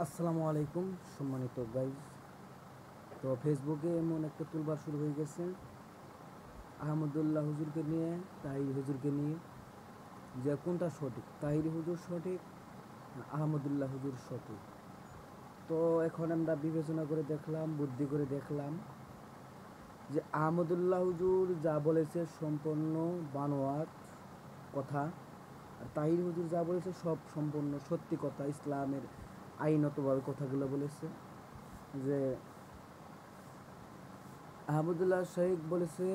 আসসালামু আলাইকুম সম্মানিত গাইজ। তো ফেসবুকে এমন একটা তুলবার শুরু হয়ে গেছে আহমদুল্লাহ হুজুরকে নিয়ে, তাহির হুজুরকে নিয়ে, যে কোনটা সঠিক, তাহির হুজুর সঠিক না আহমদুল্লাহ হুজুর সঠিক। তো এখন আমরা বিবেচনা করে দেখলাম, বুদ্ধি করে দেখলাম যে আহমদুল্লাহ হুজুর যা বলেছে সম্পূর্ণ বানোয়াট কথা, আর তাহির হুজুর যা বলেছে সব সম্পূর্ণ সত্যি কথা। ইসলামের আইনতভাবে কথাগুলো বলেছে যে আহমদুল্লাহ শেখ বলেছে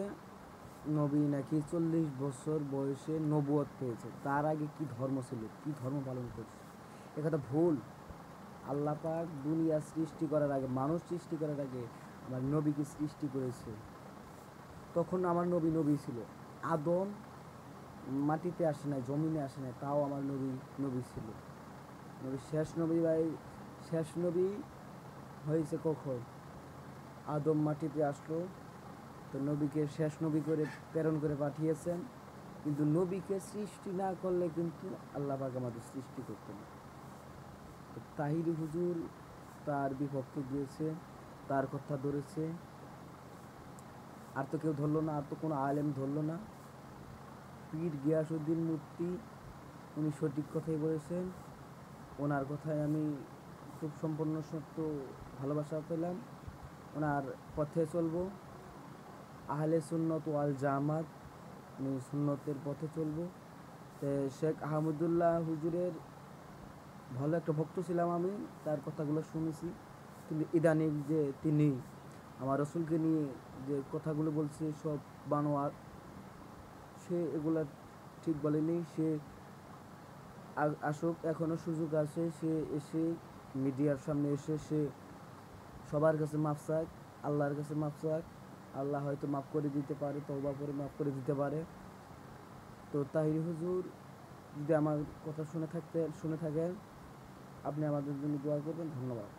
নবী নাকি 40 বছর বয়সে নবুয়ত পেয়েছে, তার আগে কি ধর্ম ছিল, কি ধর্ম পালন করছে। একথা ভুল। আল্লাহ পাক দুনিয়া সৃষ্টি করার আগে, মানুষ সৃষ্টি করার আগে আমার নবীকে সৃষ্টি করেছে। তখন আমার নবী নবী ছিল। আদম মাটিতে আসে নাই, জমিনে আসে নাই, তাও আমার নবী নবী ছিল। নবী শেষ নবী ভাই, শেষ নবী হয়েছে কখন? আদম মাটিতে আসলো, তো নবীকে শেষ নবী করে প্রেরণ করে পাঠিয়েছেন। কিন্তু নবীকে সৃষ্টি না করলে কিন্তু আল্লাহ পাক আমাদের সৃষ্টি করতেন। তো তাহির হুজুর তার বিপক্ষে গিয়েছে, তার কথা ধরেছে, আর তো কেউ ধরলো না, আর তো কোনো আলেম ধরলো না। পীর গিয়াসউদ্দিন মূর্তি, উনি সঠিক কথাই বলেছেন। ওনার কথায় আমি খুব সম্পূর্ণ সত্য ভালোবাসা পেলাম। ওনার পথে চলবো, আহলে সুন্নত ওয়াল জামাত, আমি সুন্নতের পথে চলবো। তো শেখ আহমদুল্লাহ হুজুরের ভালো একটা ভক্ত ছিলাম আমি, তার কথাগুলো শুনেছি। কিন্তু ইদানিং যে তিনি আমার রসুলকে নিয়ে যে কথাগুলো বলছে সব বানোয়াট, সে এগুলা ঠিক বলেনি। সে আসুক, এখনও সুযোগ আছে, সে এসে মিডিয়ার সামনে এসে সে সবার কাছে মাফ চাক, আল্লাহর কাছে মাফ চাক। আল্লাহ হয়তো মাফ করে দিতে পারে, তওবা করে মাফ করে দিতে পারে। তো তাহির হুজুর যদি আমার কথা শুনে থাকেন, আপনি আমাদের জন্য দোয়া করবেন। ধন্যবাদ।